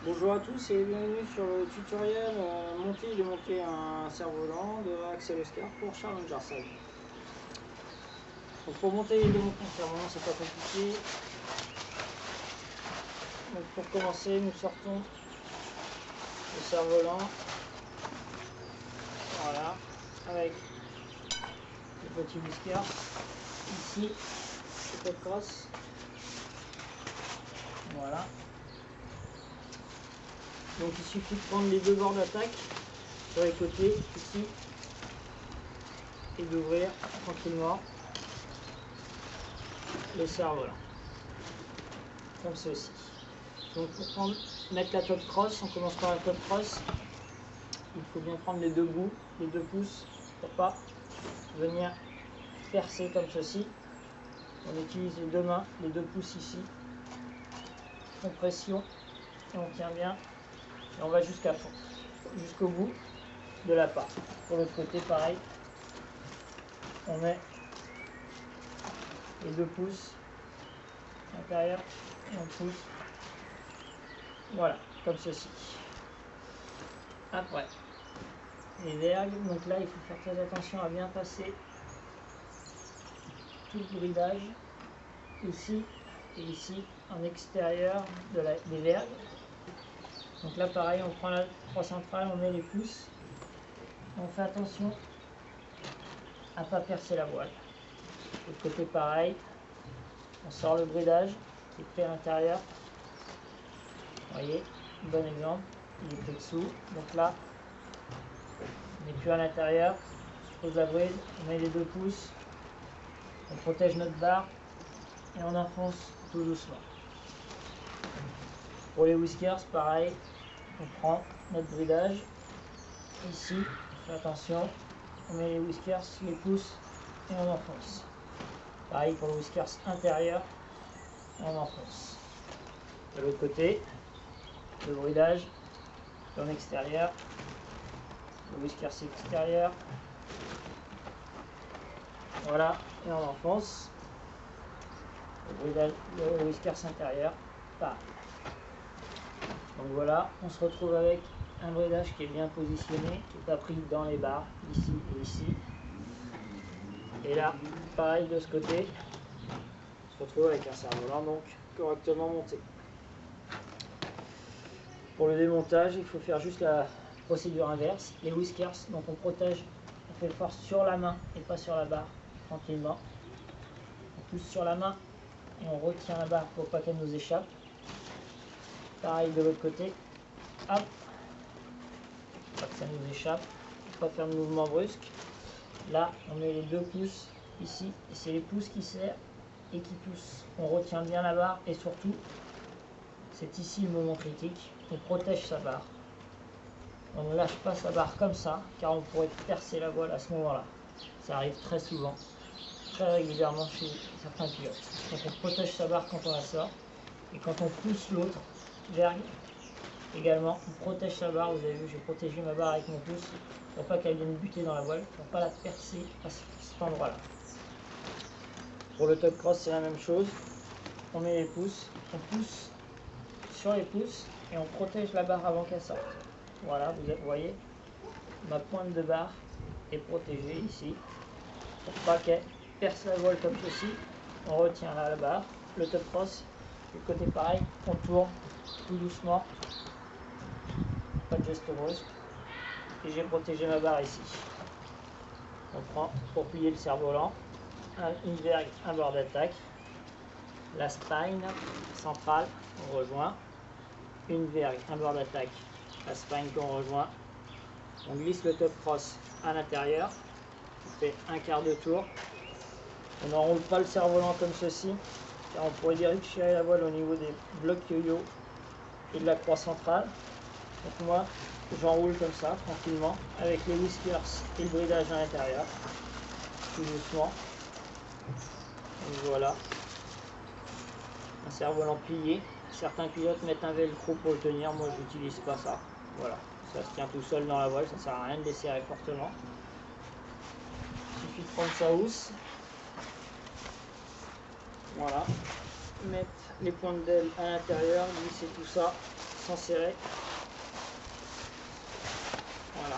Bonjour à tous et bienvenue sur le tutoriel monter et démonter un cerf-volant de Axel Oscar pour Challenger 7. Donc pour monter et démonter un cerf-volant, c'est pas compliqué. Donc pour commencer, nous sortons le cerf-volant, voilà, avec le petit whisker, ici le top cross, voilà. Donc il suffit de prendre les deux bords d'attaque sur les côtés ici et d'ouvrir tranquillement le cerf-volant comme ceci. Donc pour mettre la top cross, on commence par la top cross. Il faut bien prendre les deux bouts, les deux pouces pour pas venir percer comme ceci. On utilise les deux mains, les deux pouces ici, compression et on tient bien et on va jusqu'à fond, jusqu'au bout de la part. Pour l'autre côté pareil, on met les deux pouces à l'intérieur et on pousse, voilà, comme ceci. Après les vergues, donc là il faut faire très attention à bien passer tout le bridage ici et ici en extérieur des vergues. Donc là pareil, on prend la croix centrale, on met les pouces, on fait attention à ne pas percer la voile. De l'autre côté pareil, on sort le bridage qui est pris à l'intérieur. Vous voyez, bon exemple, il est pris dessous. Donc là, on n'est plus à l'intérieur, on pose la bride, on met les deux pouces, on protège notre barre et on enfonce tout doucement. Pour les whiskers, pareil, on prend notre bridage ici, on fait attention, on met les whiskers, les pouces et on enfonce. Pareil pour le whiskers intérieur, on enfonce. De l'autre côté, le bridage en extérieur, le whiskers extérieur, voilà, et on enfonce. Le whiskers intérieur, pareil. Donc voilà, on se retrouve avec un bridage qui est bien positionné, qui n'est pas pris dans les barres, ici et ici. Et là, pareil de ce côté, on se retrouve avec un cerf-volant donc correctement monté. Pour le démontage, il faut faire juste la procédure inverse. Les whiskers, donc on protège, on fait force sur la main et pas sur la barre, tranquillement. On pousse sur la main et on retient la barre pour pas qu'elle nous échappe. Pareil de l'autre côté, hop, pas que ça nous échappe, pas faire de mouvement brusque. Là, on met les deux pouces ici, et c'est les pouces qui serrent et qui poussent. On retient bien la barre et surtout, c'est ici le moment critique, on protège sa barre. On ne lâche pas sa barre comme ça, car on pourrait percer la voile à ce moment-là. Ça arrive très souvent, très régulièrement chez certains pilotes. Donc on protège sa barre quand on la sort, et quand on pousse l'autre vergue, également, on protège sa barre. Vous avez vu, j'ai protégé ma barre avec mon pouce pour pas qu'elle vienne buter dans la voile, pour pas la percer à cet endroit-là. Pour le top cross, c'est la même chose. On met les pouces, on pousse sur les pouces et on protège la barre avant qu'elle sorte. Voilà, vous voyez, ma pointe de barre est protégée ici pour pas qu'elle perce la voile comme ceci. On retient là la barre, le top cross, du côté pareil, on tourne tout doucement. Pas de geste brusque, et j'ai protégé ma barre ici. On prend pour plier le cerf-volant une vergue, un bord d'attaque, la spine centrale qu'on rejoint, une vergue, un bord d'attaque, la spine qu'on rejoint. On glisse le top cross à l'intérieur, on fait un quart de tour. On n'enroule pas le cerf-volant comme ceci, car on pourrait déchirer la voile au niveau des blocs yo-yo et de la croix centrale. Donc moi, j'enroule comme ça, tranquillement, avec les whiskers et le bridage à l'intérieur, tout doucement. Donc voilà, un cerf-volant plié. Certains pilotes mettent un velcro pour le tenir, moi j'utilise pas ça. Voilà, ça se tient tout seul dans la voile, ça sert à rien de les serrer fortement. Il suffit de prendre sa housse, voilà, mettre les pointes d'aile à l'intérieur, glisser tout ça sans serrer. Voilà.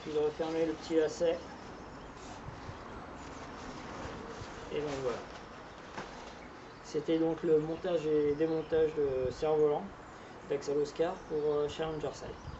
Puis de refermer le petit lacet. Et donc voilà. C'était donc le montage et démontage de cerf-volant d'Axel Oscar pour Challenger Side.